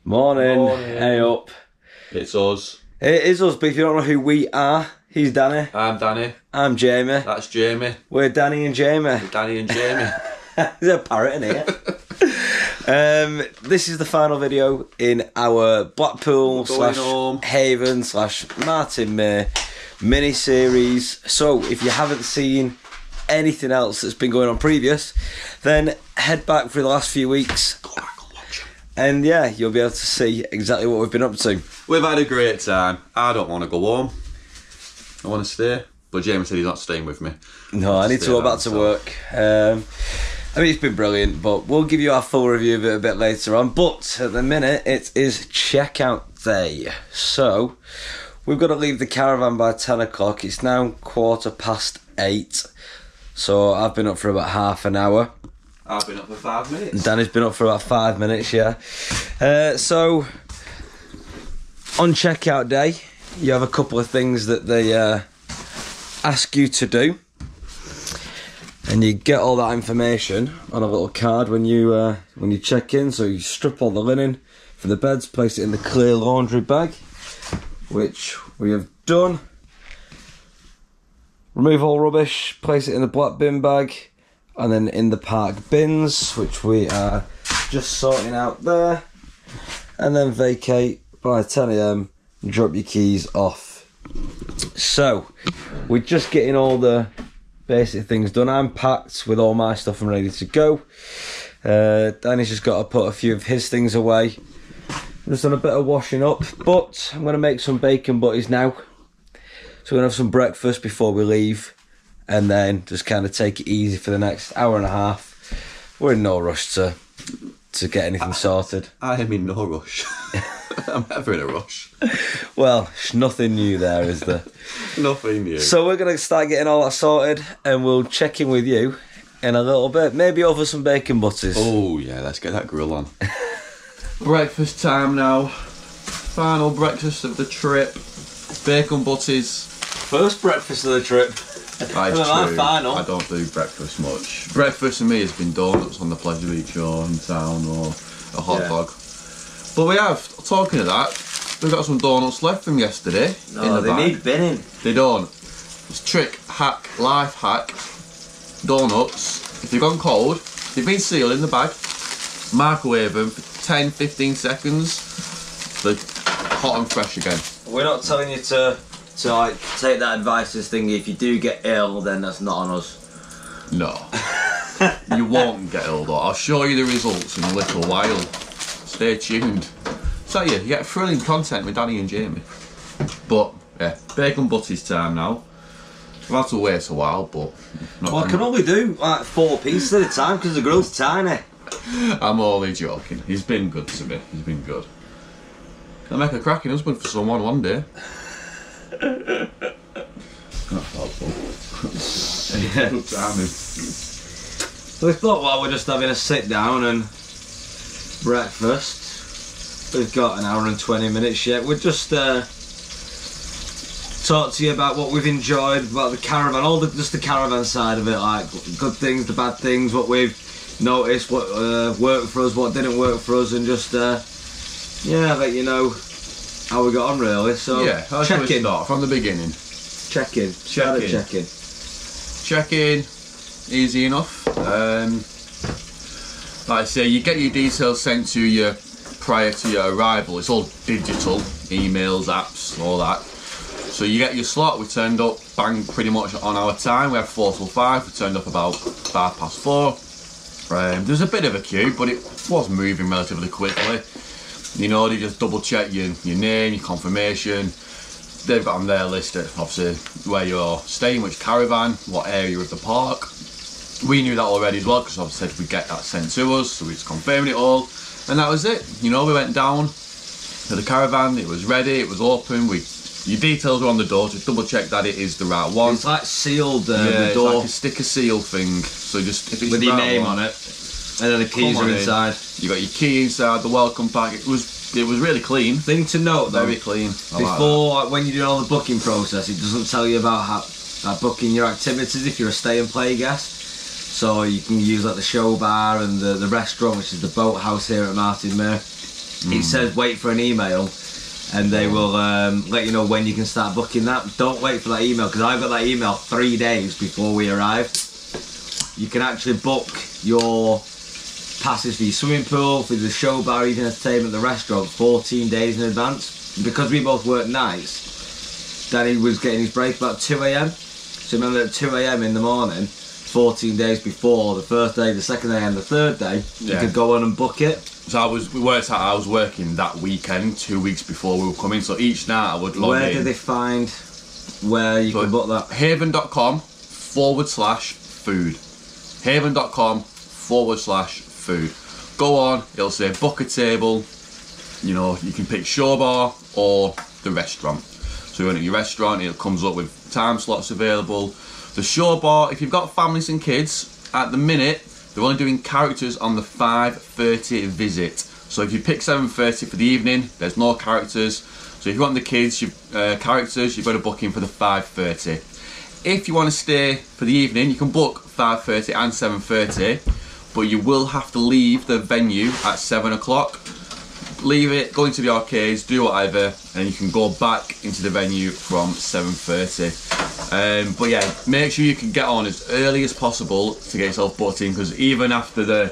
Morning. Morning. Hey up. It's us. It is us, but if you don't know who we are, he's Danny. I'm Danny. I'm Jamie. That's Jamie. We're Danny and Jamie. Danny and Jamie. There's a parrot in here. This is the final video in our Blackpool / Haven / Martin May mini-series. So if you haven't seen anything else that's been going on previous, then head back for the last few weeks. Go back and watch them. And yeah, you'll be able to see exactly what we've been up to. We've had a great time. I don't want to go home. I want to stay. But Jamie said he's not staying with me. No, I need to go back to work. I mean, it's been brilliant, but we'll give you our full review of it a bit later on. But at the minute, it is checkout day. So, we've got to leave the caravan by 10 o'clock. It's now 8:15. So, I've been up for about half an hour. I've been up for 5 minutes. Danny's been up for about 5 minutes, yeah. So, on checkout day, you have a couple of things that they ask you to do. And you get all that information on a little card when you check in. So you strip all the linen from the beds, place it in the clear laundry bag, which we have done. Remove all rubbish, place it in the black bin bag, and then in the park bins, which we are just sorting out there. And then vacate by 10 AM and drop your keys off. So, we're just getting all the basic things done. I'm packed with all my stuff and ready to go. Danny's just got to put a few of his things away. I've just done a bit of washing up, but I'm going to make some bacon butties now. So we're going to have some breakfast before we leave, and then just kind of take it easy for the next hour and a half. We're in no rush to get anything sorted. I am in no rush. I'm never in a rush. Well, there's nothing new there, is there? Nothing new. So we're going to start getting all that sorted, and we'll check in with you in a little bit. Maybe over some bacon butties. Oh yeah, let's get that grill on. Breakfast time now. Final breakfast of the trip. Bacon butties. First breakfast of the trip. That is true. Final. I don't do breakfast much. Breakfast for me has been donuts on the Pleasure Beach or in town or a hot dog. But we have, talking of that, we've got some donuts left from yesterday. No, they need binning. They don't. It's trick, hack, life hack. Donuts, if they've gone cold, they've been sealed in the bag, microwave them for 10-15 seconds, they're hot and fresh again. We're not telling you to like take that advice as thingy. If you do get ill, then that's not on us. No. You won't get ill though. I'll show you the results in a little while. Stay tuned. So yeah, you get thrilling content with Danny and Jamie. But yeah, bacon butties time now. I've had to wait a while, but Well, I can only do like 4 pieces at a time because the grill's tiny. I'm only joking. He's been good to me. He's been good. I'll make a cracking husband for someone one day. That's helpful. Yeah. Good timing. So we thought while we're just having a sit down and breakfast, we've got an hour and 20 minutes yet. We'll just talk to you about what we've enjoyed about the caravan, just the caravan side of it, like good things, the bad things, what we've noticed, what worked for us, what didn't work for us, and just let you know how we got on really. So yeah, check in. Start from the beginning. Check in. Check in. Easy enough. Like I say, you get your details sent to you prior to your arrival. It's all digital, emails, apps, all that. So you get your slot. We turned up bang pretty much on our time. We had 4 till 5. We turned up about 4:05. There's a bit of a queue, but it was moving relatively quickly. You know, they just double check your name, your confirmation. They've got on their list obviously where you're staying, which caravan, what area of the park. We knew that already as well because obviously we'd get that sent to us, so we just confirmed it all, and that was it. You know, we went down to the caravan. It was ready. It was open. Your details were on the door to double check that it is the right one. It's like sealed the it's door. like a sticker seal thing. So just if it's with the your right name one, on it, and then the keys are inside. You got your key inside, the welcome pack. It was really clean. Thing to note though, very clean. Before when you do all the booking process, it doesn't tell you about booking your activities if you're a stay and play guest. So you can use like the show bar and the restaurant, which is the boathouse here at Martin May. it says wait for an email, and they will let you know when you can start booking that. Don't wait for that email, because I got that email 3 days before we arrived. You can actually book your passes for your swimming pool, for the show bar, even entertainment, the restaurant, 14 days in advance. And because we both work nights, Danny was getting his break about 2 a.m. So remember, at 2 a.m. in the morning, 14 days before the first day, the second day and the third day, you could go on and book it. So I was working that weekend 2 weeks before we were coming, so each night I would log in. Where did they find where you can book that? Haven.com/food. Haven.com/food. Go on, it'll say book a table. You know, you can pick shore bar or the restaurant. So you want your restaurant, it comes up with time slots available. The shore bar, if you've got families and kids, at the minute, they're only doing characters on the 5:30 visit. So if you pick 7:30 for the evening, there's no characters. So if you want the kids, characters, you've got to book in for the 5:30. If you want to stay for the evening, you can book 5:30 and 7:30, but you will have to leave the venue at 7 o'clock. Leave it, go into the arcades, do whatever, and you can go back into the venue from 7:30. But yeah, make sure you can get on as early as possible to get yourself booked in, because even after the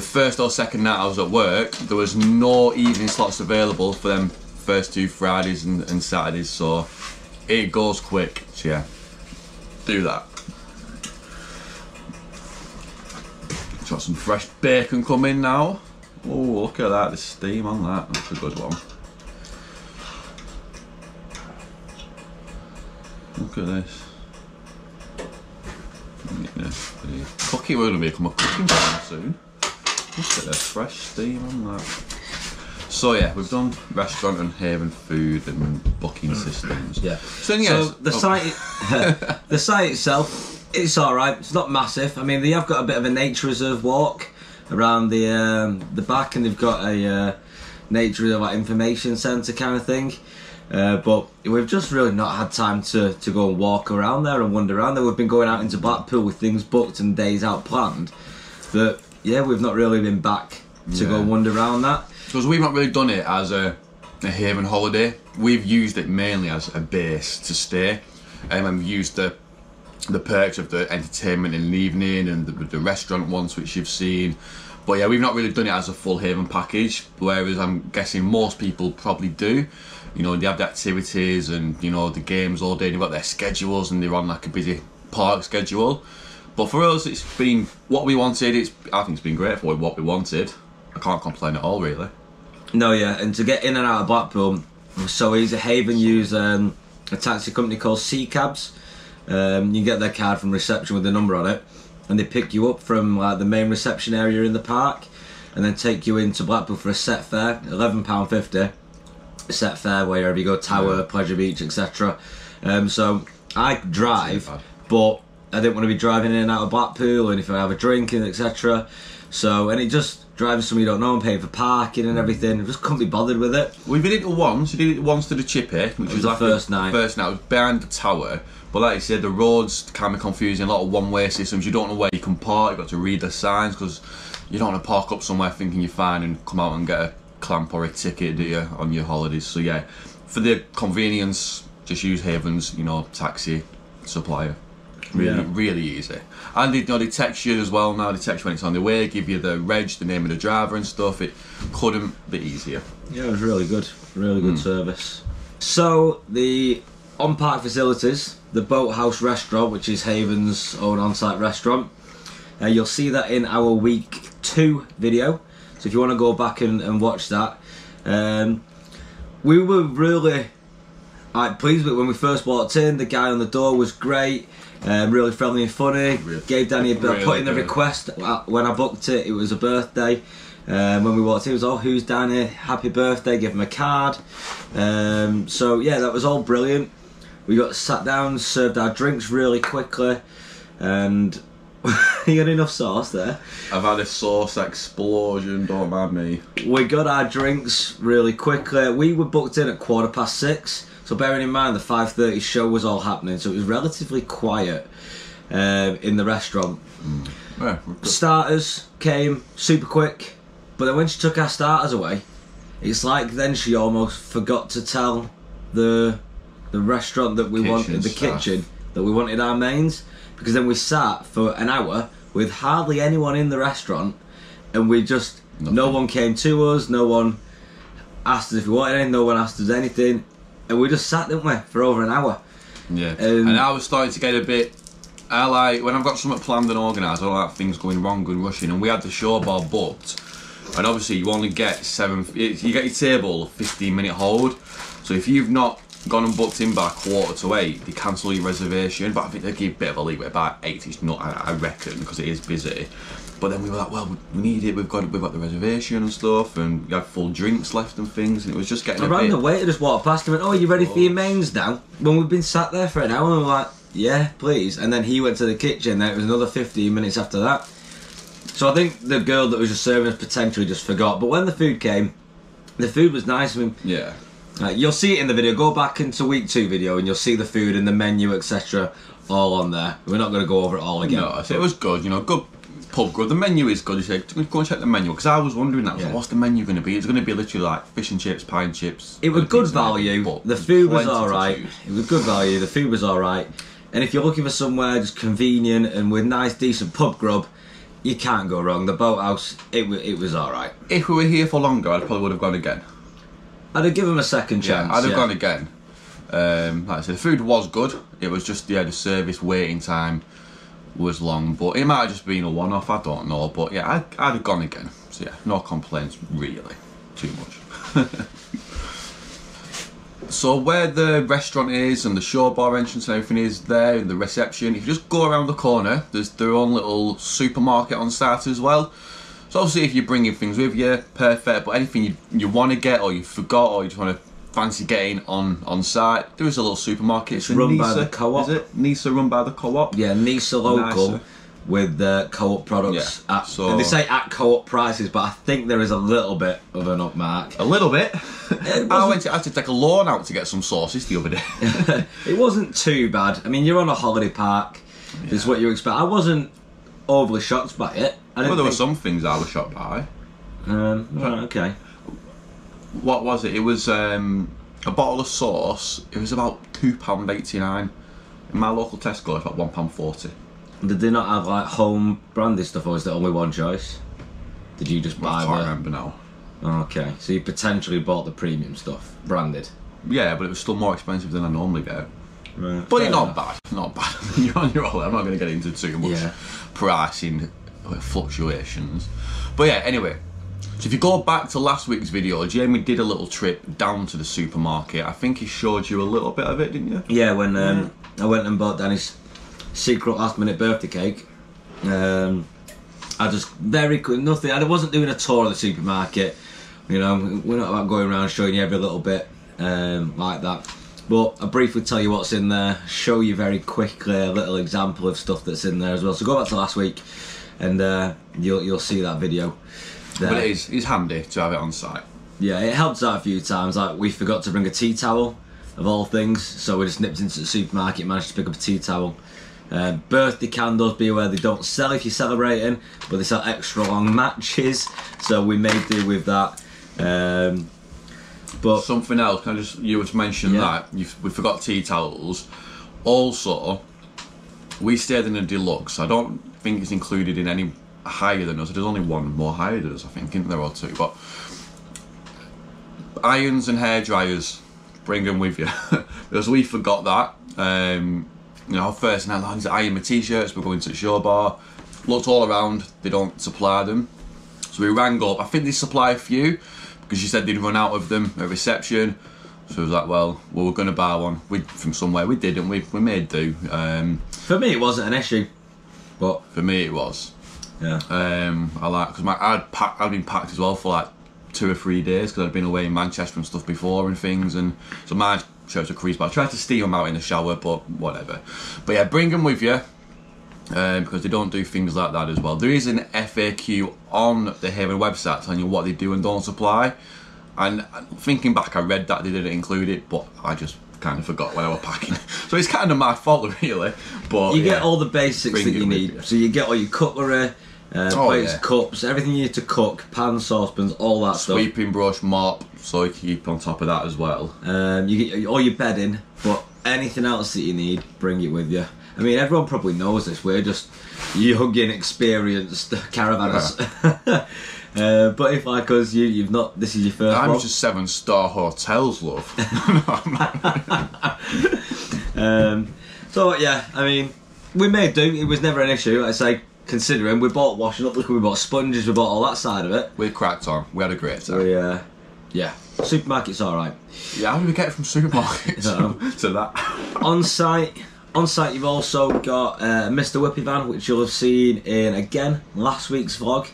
first or second night I was at work, there was no evening slots available for them first 2 Fridays and Saturdays, so it goes quick. So yeah, do that. Got some fresh bacon coming now. Oh, look at that, the steam on that. That's a good one. Look at this. Cooking, we're going to become a cooking channel soon. Look at the fresh steam on that. So yeah, we've done restaurant and Haven food and booking systems. Yeah. So, yes, so the site, the site itself, it's all right. It's not massive. I mean, they have got a bit of a nature reserve walk around the back, and they've got a nature reserve like information centre kind of thing. But we've just really not had time to go and walk around there and wander around there. We've been going out into Blackpool with things booked and days out planned. But yeah, we've not really been back to go and wander around that. Because we've not really done it as a Haven holiday. We've used it mainly as a base to stay, and we've used the perks of the entertainment in the evening and the restaurant ones which you've seen. But yeah, we've not really done it as a full Haven package, whereas I'm guessing most people probably do. You know, they have the activities and, you know, the games all day, they've got their schedules and they're on like a busy park schedule. But for us, it's been what we wanted. I think it's been great for what we wanted. I can't complain at all, really. No, yeah, and to get in and out of Blackpool was so easy. Haven use a taxi company called Sea Cabs. You get their card from reception with the number on it, and they pick you up from like the main reception area in the park, and then take you into Blackpool for a set fare, £11.50. Set fare wherever you go, Tower, Pleasure Beach, etc. So I drive, but I didn't want to be driving in and out of Blackpool, and if I have a drink and etc. So, and it just driving somewhere you don't know and paying for parking and everything, I just couldn't be bothered with it. We did it once. We did it once to the Chippy, which was the like first night. First night, it was behind the Tower. But like you said, the roads can be confusing. A lot of one-way systems. You don't know where you can park. You've got to read the signs because you don't want to park up somewhere thinking you're fine and come out and get a clamp or a ticket, do you, on your holidays? So yeah, for the convenience, just use Haven's, you know, taxi supplier. Really easy. And they text you as well now. They text you when it's on the way, give you the reg, the name of the driver and stuff. It couldn't be easier. Yeah, it was really good. Really good service. So the on-park facilities, the Boathouse Restaurant, which is Haven's own on-site restaurant, you'll see that in our week 2 video. So if you want to go back and watch that, we were really pleased with it when we first walked in. The guy on the door was great, really friendly and funny. Gave Danny a bit, put in the request when I booked it. It was a birthday. When we walked in, it was, oh, who's Danny? Happy birthday! Give him a card. So yeah, that was all brilliant. We got sat down, served our drinks really quickly, and you got enough sauce there. I've had a sauce explosion, don't mind me. We got our drinks really quickly. We were booked in at 6:15, so bearing in mind the 5:30 show was all happening, so it was relatively quiet in the restaurant. Yeah, starters came super quick, but then when she took our starters away, it's like then she almost forgot to tell the restaurant that we wanted, the kitchen, that we wanted our mains, because then we sat for an hour with hardly anyone in the restaurant, and we just, no one came to us, no one asked us if we wanted anything, no one asked us anything, and we just sat, didn't we, for over an hour. Yeah, and I was starting to get a bit, I like, when I've got something planned and organised, I don't like things going wrong and rushing, and we had the shore bar booked, and obviously you only get you get your table 15-minute hold, so if you've not gone and booked in by 7:45, they cancel your reservation, but I think they give a bit of a leeway, about 8 it's not, I reckon, because it is busy. But then we were like, well, we need it, we've got the reservation and stuff, and we had full drinks left and things, and it was just getting around the waiter just walked past and went, oh, you ready for your mains now? When we've been sat there for an hour, and we were like, yeah, please. And then he went to the kitchen, then it was another 15 minutes after that. So I think the girl that was just serving us potentially just forgot. But when the food came, the food was nice. I mean, yeah. You'll see it in the video. Go back into week 2 video and you'll see the food and the menu, etc. all on there. We're not going to go over it all again. No, it was good, you know, good pub grub. The menu is good. You said, go and check the menu, because I was wondering that. Like, what's the menu going to be? It's going to be literally like fish and chips, pie and chips. It was good value. The food was alright. It was good value. The food was alright. And if you're looking for somewhere just convenient and with nice, decent pub grub, you can't go wrong. The Boathouse, it was alright. If we were here for longer, I probably would have gone again. I'd have given him a second chance. Yeah, I'd have gone again. Like I said, the food was good. It was just, the service waiting time was long, but it might have just been a one-off, I don't know. But yeah, I'd have gone again. So yeah, no complaints really, too much. So where the restaurant is and the shore bar entrance and everything is there, and the reception, if you just go around the corner, there's their own little supermarket on site as well. So obviously if you're bringing things with you, perfect, but anything you want to get or you forgot or you just want to fancy getting on site, there is a little supermarket. It's run by the Co-op. Is it? Nisa run by the Co-op? Yeah, Nisa local. Nicer. With Co-op products. Yeah, and they say at Co-op prices, but I think there is a little bit of an upmark. A little bit? I had to take a loan out to get some sauces the other day. It wasn't too bad. I mean, you're on a holiday park, is what you expect. I wasn't overly shocked by it. Well, there were some things I was shocked by. Right, okay. What was it? It was a bottle of sauce. It was about £2.89. In my local Tesco, it's about £1.40. Did they not have like home branded stuff, or was there only one choice? Did you just buy? I can't remember now. Okay, so you potentially bought the premium stuff, branded. Yeah, but it was still more expensive than I normally get. Right, but it's not bad. Not bad. You're on your own. I'm not going to get into too much pricing fluctuations. But yeah, anyway. So if you go back to last week's video, Jamie did a little trip down to the supermarket. I think he showed you a little bit of it, didn't you? Yeah, when I went and bought Danny's secret last-minute birthday cake. I just very quick, nothing. I wasn't doing a tour of the supermarket. You know, we're not about going around showing you every little bit like that. But I'll briefly tell you what's in there, show you very quickly a little example of stuff that's in there as well. So go back to last week, and you'll see that video there. But it's handy to have it on site. Yeah, it helps out a few times. Like, we forgot to bring a tea towel, of all things, so we just nipped into the supermarket, managed to pick up a tea towel. Birthday candles, be aware they don't sell if you're celebrating, but they sell extra long matches, so we made do with that. But something else, can I just, you were to mention that we forgot tea towels. Also, we stayed in a deluxe. I don't think it's included in any higher than us. There's only one more higher than us, I think, isn't there, or two? But irons and hair dryers, bring them with you, because we forgot that. You know, first night, I iron my t-shirts, we're going to the shore bar. Looked all around, they don't supply them. So we rang up, I think they supply a few, because she said they'd run out of them at reception. So I was like, well, we're going to buy one from somewhere. We didn't, we made do. For me, it wasn't an issue, but for me, it was. Yeah. I like, because I'd been packed as well for like 2 or 3 days, because I'd been away in Manchester and stuff before and things, and so my shirts were creased, but I tried to steam them out in the shower, but whatever. But yeah, bring them with you, because they don't do things like that as well. There is an FAQ on the Haven website telling you what they do and don't supply, and thinking back, I read that they didn't include it, but I just kind of forgot when I was packing. So it's kind of my fault, really. But you get all the basics that you need. So you get all your cutlery, Plates, cups, everything you need to cook, pans, saucepans, all that stuff. Sweeping brush, mop, so you can keep on top of that as well. You get all your bedding, but anything else that you need, bring it with you. I mean, everyone probably knows this. We're just young, inexperienced caravanners. But if like us, you've not. This is your first. I'm just 7-star hotels, love. So yeah, I mean, we made do. It was never an issue. Like I say, considering we bought washing up liquid, we bought sponges, we bought all that side of it. We cracked on. We had a great time. Yeah. Supermarket's all right. Yeah, how do we get it from supermarkets to that? On site, you've also got Mr. Whippy van, which you'll have seen in again last week's vlog.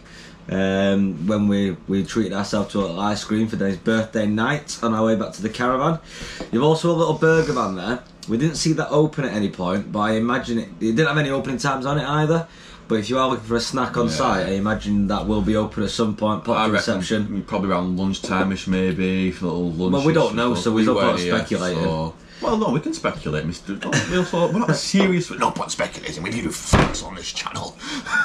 When we treated ourselves to a little ice cream for Danny's birthday night on our way back to the caravan. You've also a little burger van there. We didn't see that open at any point, but I imagine it didn't have any opening times on it either. But if you are looking for a snack on site, I imagine that will be open at some point. Pop to reception. Probably around lunchtime-ish, maybe. For little lunch. Well, we don't know, so we're not going to speculate. So... Well, no, we can speculate, Mr. We're not serious. We're not speculating. We need to do facts on this channel.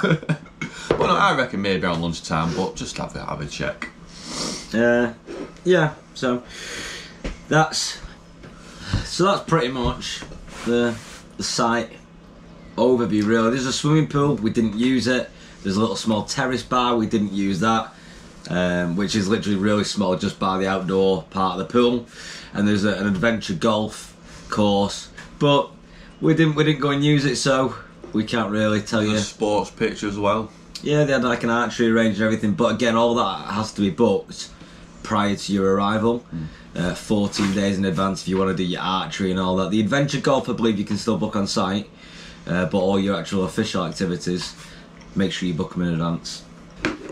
Well, no, I reckon maybe around lunchtime, but just have a check. Yeah. So that's pretty much the site overview. Really, there's a swimming pool. We didn't use it. There's a little small terrace bar. We didn't use that, which is literally really small, just by the outdoor part of the pool. And there's an adventure golf course, but we didn't go and use it, so we can't really tell you. A sports pitch as well. Yeah, they had like an archery range and everything, but again, all that has to be booked prior to your arrival. 14 days in advance if you want to do your archery and all that. The adventure golf, I believe you can still book on site, but all your actual official activities, make sure you book them in advance.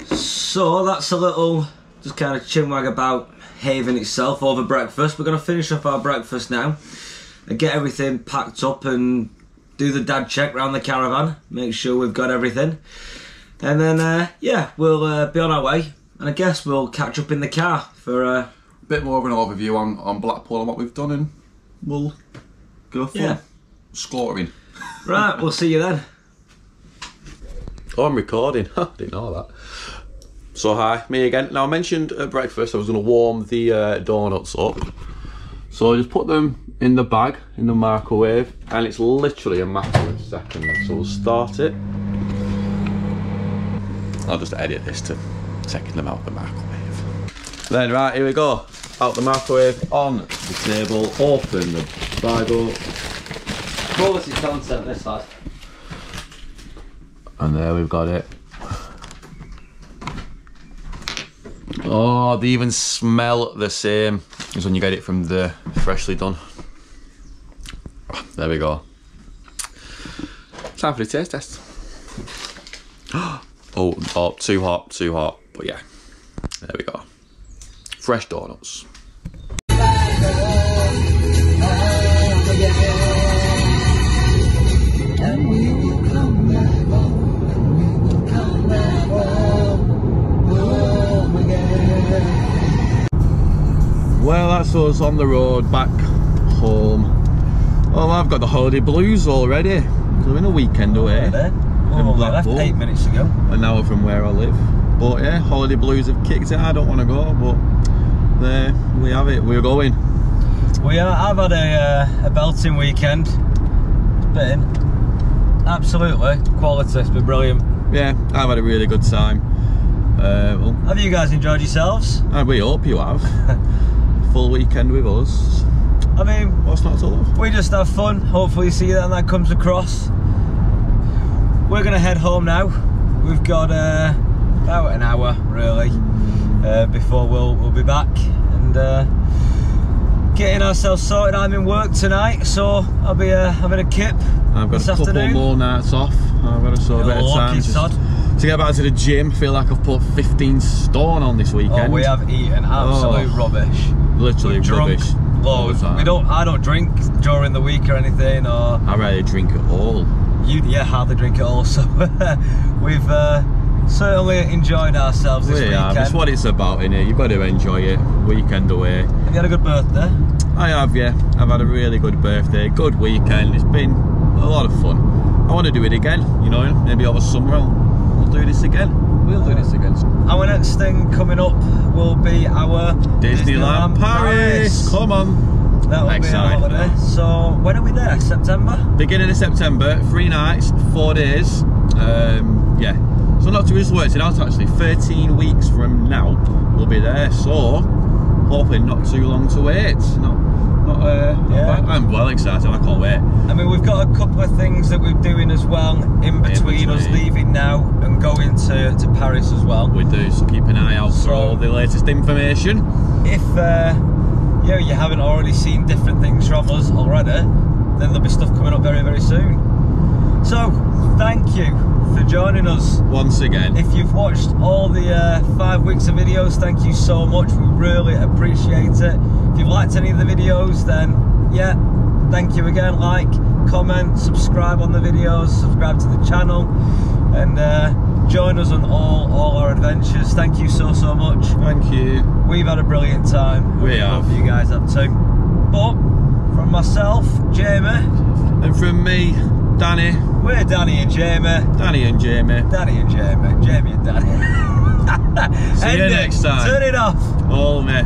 So that's a little just kind of chinwag about Haven itself over breakfast. We're going to finish off our breakfast now and get everything packed up and do the dad check round the caravan, make sure we've got everything, and then we'll be on our way, and I guess we'll catch up in the car for a bit more of an overview on Blackpool and what we've done, and we'll go for scoring. Right, we'll see you then. Oh, I'm recording. Didn't know that. So hi, me again. Now I mentioned at breakfast I was going to warm the donuts up. So I just put them in the bag, in the microwave, and it's literally a matter of seconds. So we'll start it. I'll just edit this to taking them out of the microwave. Then right, here we go. Out the microwave, on the table, open the bag up. Quality content this lad. And there we've got it. Oh, they even smell the same as when you get it from the freshly done. There we go. Time for the taste test. Oh, too hot. But yeah, there we go. Fresh donuts. Well, that's us on the road back home. Oh, I've got the holiday blues already. So we're in a weekend away. Oh, I left 8 minutes ago. An hour from where I live. But yeah, holiday blues have kicked in. I don't want to go, but there we have it. We're going. I've had a belting weekend. It's been absolutely quality. It's been brilliant. Yeah, I've had a really good time. Well, have you guys enjoyed yourselves? We hope you have. Full weekend with us. I mean, what's not to love? We just have fun. Hopefully you see that and that comes across. We're gonna head home now. We've got about an hour really before we'll be back and getting ourselves sorted. I'm in work tonight, so I'll be having a kip. I've got a couple more nights off. I've got a bit of time to get back to the gym. I feel like I've put 15 stone on this weekend. Oh, we have eaten absolute rubbish. Literally rubbish. Loads. I don't drink during the week or anything. Or I rarely drink at all. You hardly drink at all. So we've certainly enjoyed ourselves this weekend. It's what it's about, innit? You've got to enjoy it. Weekend away. Have you had a good birthday? I have, yeah. I've had a really good birthday, good weekend. It's been a lot of fun. I want to do it again, you know, maybe over summer. We'll do this again. We'll do this again. Our next thing coming up will be our Disneyland Paris. Come on. That will be our holiday. So when are we there? September? Beginning of September, 3 nights, 4 days. Yeah. So not to just work it out actually. 13 weeks from now we'll be there. So hoping not too long to wait. Not bad. I'm well excited. I can't wait. I mean, we've got a couple of things that we're doing as well in between us leaving now and going to Paris as well. We do, so keep an eye out for all the latest information. If you haven't already seen different things from us already, then there'll be stuff coming up very, very soon. So, thank you for joining us once again. If you've watched all the 5 weeks of videos, thank you so much. We really appreciate it. If you've liked any of the videos, then yeah, thank you again. Like, comment, subscribe on the videos, subscribe to the channel, and join us on all our adventures. Thank you so much. Thank you. We've had a brilliant time. We have. Hope you guys have too. But from myself, Jamie, and from me, Danny. We're Danny and Jamie. Danny and Jamie. Danny and Jamie. Jamie and Danny. See you next time. Turn it off. All me.